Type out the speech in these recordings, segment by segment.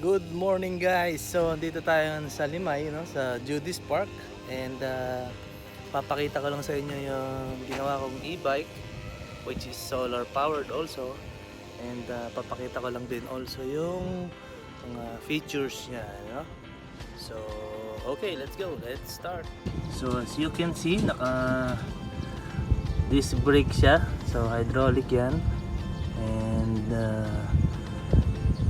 Good morning guys! So andito tayo sa Limay, no? Sa Judy's Park. And papakita ko lang sa inyo yung ginawa kong e-bike, which is solar powered also. And papakita ko lang din also yung mga features niya, no? So okay, let's go, let's start. So as you can see, naka disc brake siya. So hydraulic yan. And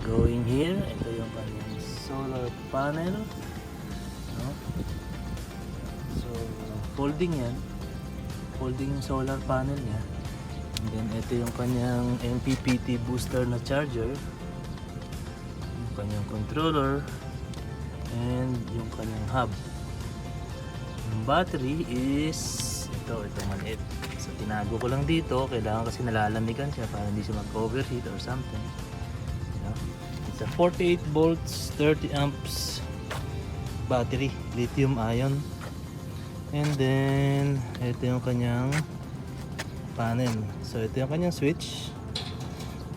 going here, ito yung kanyang solar panel, no? So folding yan, folding yung solar panel niya. And then ito yung kanyang MPPT booster na charger, yung kanyang controller, and yung kanyang hub. Yung battery is ito maliit. So tinago ko lang dito, kailangan kasi nalalamigan siya para hindi siya mag-overheat or something. It's a 48 volts 30 amps battery, lithium ion. And then ito yung kanyang panel. So ito yung kanyang switch,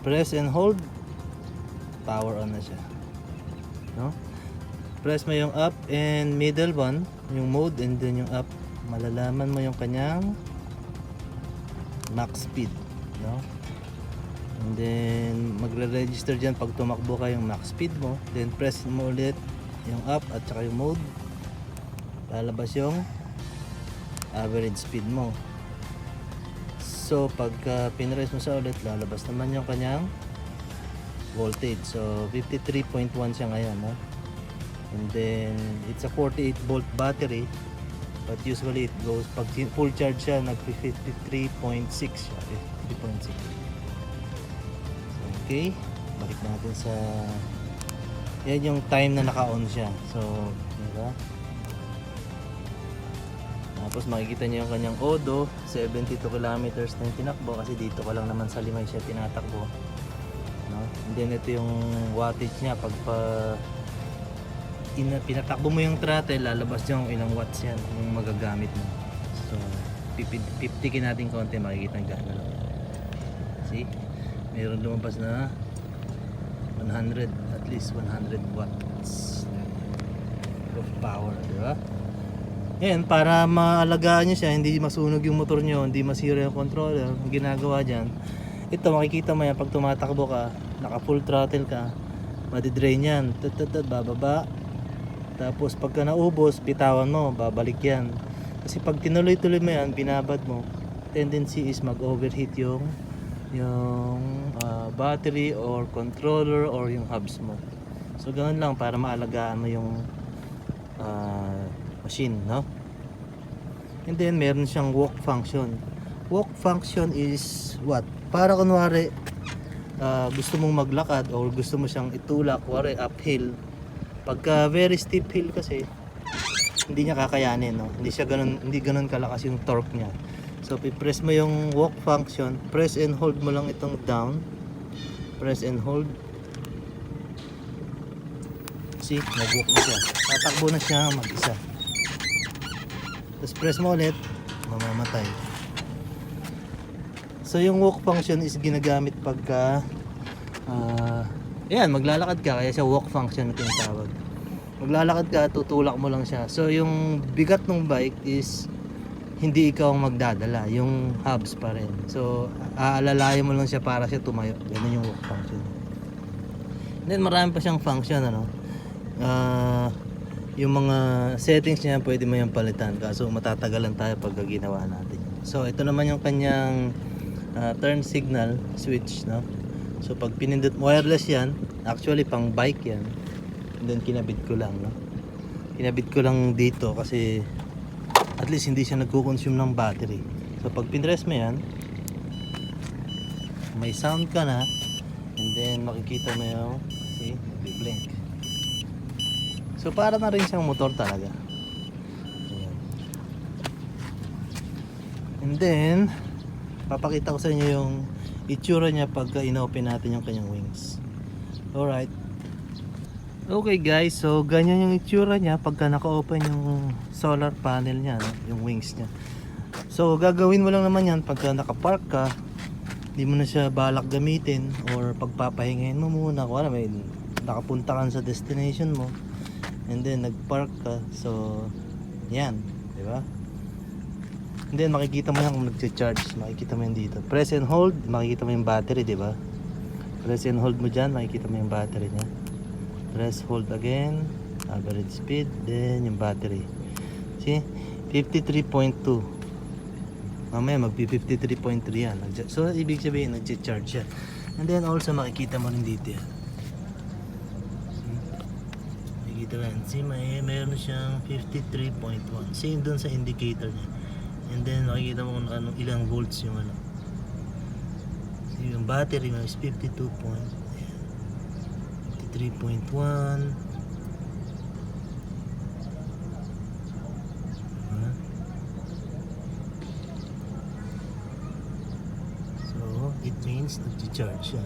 press and hold, power on na siya, no? Press mo yung up and middle one, yung mode, and then yung up, malalaman mo yung kanyang max speed, no? And then magre-register dyan pag tumakbo ka yung max speed mo. Then press mo ulit yung up at saka yung mode, lalabas yung average speed mo. So pagka pinrest mo sa ulit, lalabas naman yung kanyang voltage. So 53.1 siya ngayon, no? And then it's a 48 volt battery, but usually it goes, pag full charge siya, nag 53.6 siya, 53.6. Okay, balik natin sa yan yung time na naka-on siya. So, diba? Tapos makikita niyo yung kanyang odo, 72 kilometers na yung tinakbo kasi dito ko lang naman sa Limay siya tinatakbo, no? And then ito yung wattage niya pag pinatakbo mo yung throttle, lalabas yung ilang watts yan yung magagamit mo. So, 50 natin konti, makikita ng gano'n. See? Meron lumabas na 100, at least 100 watts of power, di ba? Yan, para maalagaan nyo siya, hindi masunog yung motor nyo, hindi masira yung controller, ang ginagawa dyan, ito makikita mo yan, pag tumatakbo ka, naka full throttle ka, madidrain yan, bababa, tapos pagka naubos, bitawan mo, babalik yan. Kasi pag tinuloy-tuloy mo yan, binabad mo, tendency is mag-overheat yung battery or controller or yung hubs mo. So ganoon lang para maalagaan mo yung machine, no? And then meron siyang walk function. Walk function is what? Para kunwari gusto mong maglakad or gusto mo siyang itulak, kunwari uphill. Pagka very steep hill kasi hindi niya kakayanin, no? Hindi ganun kalakas yung torque niya. So press mo yung walk function, press and hold mo lang itong down, press and hold. See, nag-walk na siya, tatakbo na siya mag-isa. Tapos press mo ulit, mamamatay. So yung walk function is ginagamit pagka yan, maglalakad ka, kaya siya walk function na tinatawag. Maglalakad ka, tutulak mo lang siya. So yung bigat ng bike is hindi ikaw ang magdadala, yung hubs pa rin. So aalalayan mo lang siya para siya tumayo. Ganun yung walk function. And then marami pa siyang function, ano. Yung mga settings niya pwede mo yung palitan, kaso matatagalan tayo pag ginawa natin. So ito naman yung kanyang turn signal switch, no. So pag pinindot, wireless yan, actually pang bike yan. And then kinabit ko lang, no. Kinabit ko lang dito kasi at least hindi siya nagko-consume ng battery. So pag pinrest mo yan, may sound ka na, and then makikita mo yung, see, blink. So para na rin siyang motor talaga. Ayan. And then papakita ko sa inyo yung itsura niya pagka inopen natin yung kanyang wings. Alright. Okay guys, so ganyan yung itsura niya pagka naka-open yung solar panel niya, no? Yung wings niya. So gagawin mo lang naman yan pagka naka-park ka, hindi mo na siya balak gamitin or pagpapahingahin mo muna, kung ano, may nakapunta ka sa destination mo, and then nag-park ka, so yan, di ba? And then makikita mo yan kung nag-charge, makikita mo yan dito. Press and hold, makikita mo yung battery, di ba? Press and hold mo dyan, makikita mo yung battery niya. Press hold again, average speed, then yung battery. See? 53.2. Mamaya mag-53.3 yan. So ibig sabihin nag-charge siya. And then also makikita mo rin dito yan. Makikita mo yan. See, mayroon siyang 53.1. Same dun sa indicator niya. And then makikita mo kung anong ilang volts yung ano. See, yung battery mo is 53.1. It means nag-charge siya.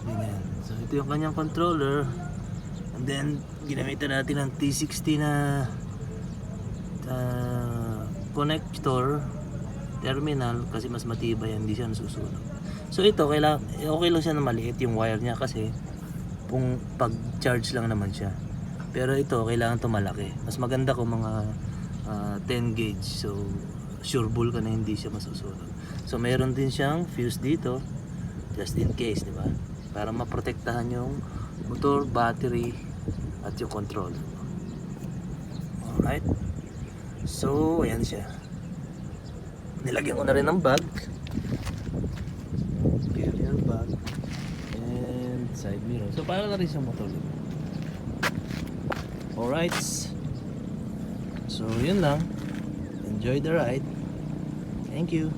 Ganyan. So ito yung kanyang controller. And then ginamitan natin ng T60 na connector terminal kasi mas matibay yan, hindi siya nasusunog. So ito okay lang siya na maliit yung wire niya kasi kung pag-charge lang naman siya. Pero ito kailangan to malaki. Mas maganda kung mga 10 gauge. So sure bull ka na hindi siya masusunog. So mayroon din siyang fuse dito just in case, di ba? Para maprotektahan yung motor, battery at yung controller. Alright. So ayan siya. Nilagyan ko na rin ng bag. Carrier bag and side mirror. So para na rin siyang motor. Alright. So yun lang. Enjoy the ride. Thank you.